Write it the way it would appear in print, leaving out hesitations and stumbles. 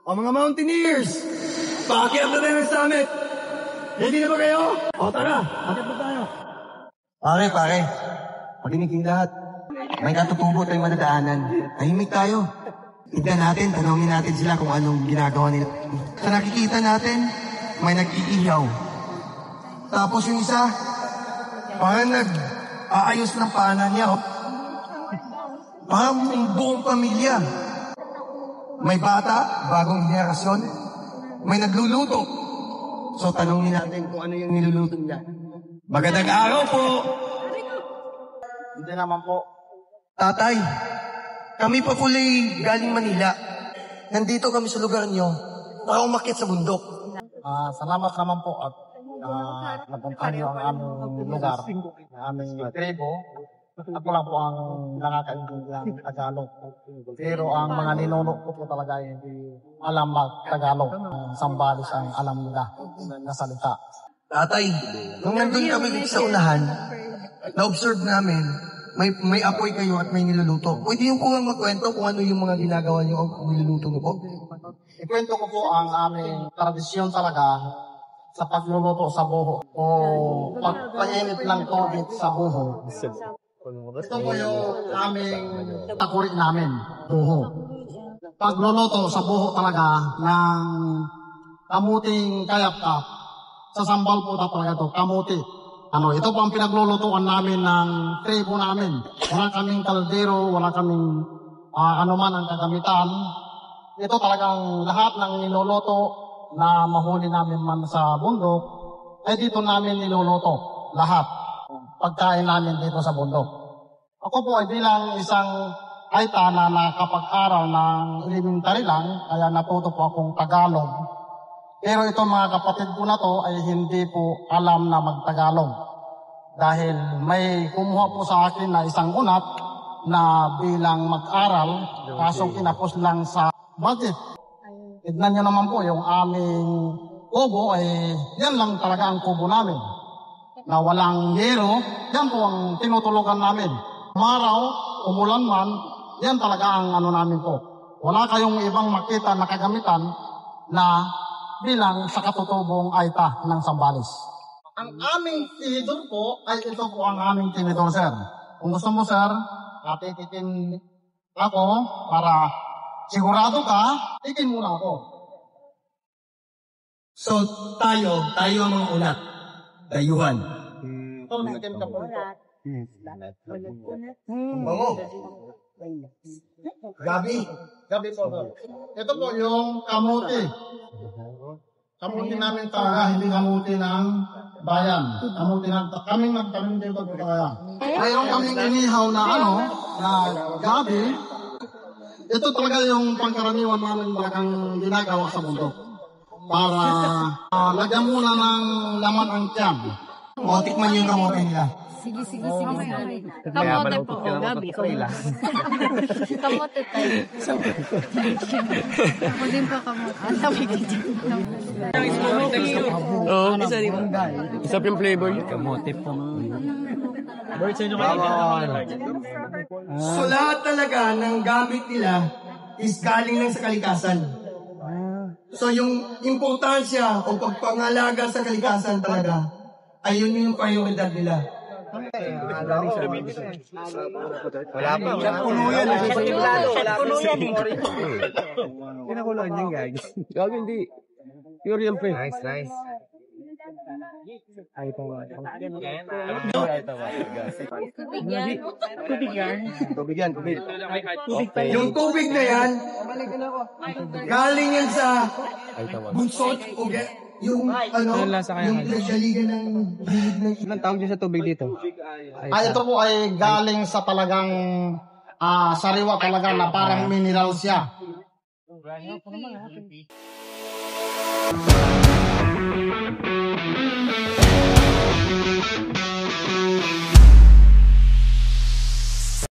O mga mountaineers, paakyat na tayo ng summit. Ready na ba kayo? O tara, akyat na tayo. Pare, makinig yung lahat. May katutubo tayong madadaanan. Tahimik tayo. Tignan natin, tanongin natin sila kung anong ginagawa nila. Sa nakikita natin, may nag-iihaw. Tapos yung isa, parang nag-aayos ng paanan niya. Oh. Parang buong pamilya. May bata, bagong henerasyon. May nagluluto. So tanongin natin kung ano yung niluluto niya. Magandang araw po. Hindi naman po. Tatay, kami pa kulay galing Manila. Nandito kami sa lugar niyo para umakyat sa bundok. Salamat naman po at napunta niyo ang aming lugar, ang aming tribo. Ako lang po ang nakakaintindi ng Tagalog. Pero ang mga ninuno ko po talaga hindi alam mag-Tagalog. Sambalis ang alam nila na salita. Tatay, nung nandun kami sa unahan, na-observe namin, may apoy kayo at may niluluto. Pwede yung kulang magkwento kung ano yung mga ginagawa niyo o niluluto niyo po? Ikwento ko po ang aming tradisyon talaga sa pagluluto sa buho o pagpainit ng tubig sa buho. Ito po yung aming takuri namin, buho. Pagluluto sa buho talaga ng kamuting kayap-kap, sa sambal po talaga ito, kamuti. Ito po ang pinaglulutuan namin ng tribo namin. Wala kaming kaldero, wala kaming anuman ang kagamitan. Ito talagang lahat ng niluluto na mahuli namin man sa bundok, ay dito namin niluluto. Lahat. Pagkain namin dito sa bundok. Ako po ay bilang isang aita na nakapag-aral ng elementary lang, kaya natuto po akong Tagalog. Pero itong mga kapatid ko na to ay hindi po alam na mag-Tagalog. Dahil may kumuha po sa akin na isang unat na bilang mag-aral, kaso kinapos lang sa budget. Tignan nyo naman po yung aming kubo ay yan lang talaga ang kubo namin. Na walang yero, yan po ang tinutulugan namin. Maraw, umulan man, yan talaga ang namin po. Wala kayong ibang makita na kagamitan na bilang sa katutubong aita ng Sambales. Ang aming tinidor po ay ito po ang aming tinidor, sir. Kung gusto mo, sir, tikitin ako para sigurado ka, tikin muna ako. So tayo ang mga ulat. Dayuhan. Tikin ka po. Bango. Gabi. Gabi po, sir. Ito po yung kamuti. Kamuti namin talaga, hindi kamuti ng bayan. Kamuti ng kaming nagtanim dito po kaya. Mayroon kaming inihaw na na gabi. Ito talaga yung pangkaraniwan namin talagang ginagawa sa bundok. Para lagyan muna ng laman ang tiyan. O, tikman niyo yung kamote nila. Sige. Kamote po. Gabi. Kamote tayo. Ako din po kamote. Ang sabi ko dyan. Oo, isa yung flavor. Kamote po. So lahat talaga ng gamit nila is galing lang sa kalikasan. So yung importansya o pagpangalaga sa kalikasan talaga, ayun yung prioridad nila. Wala pa. Puno yan. Puno yan. Pinakuloan yan, guys. Gawin hindi. Pure yan, pre. Nice. Ay, ito nga. Tubig yan. Yung tubig na yan, galing yan sa bunsod o yung pinagdaligan ng bihig ng Anong tawag niyo sa tubig dito? Ito po ay galing sa talagang sariwa talaga na parang mineral siya.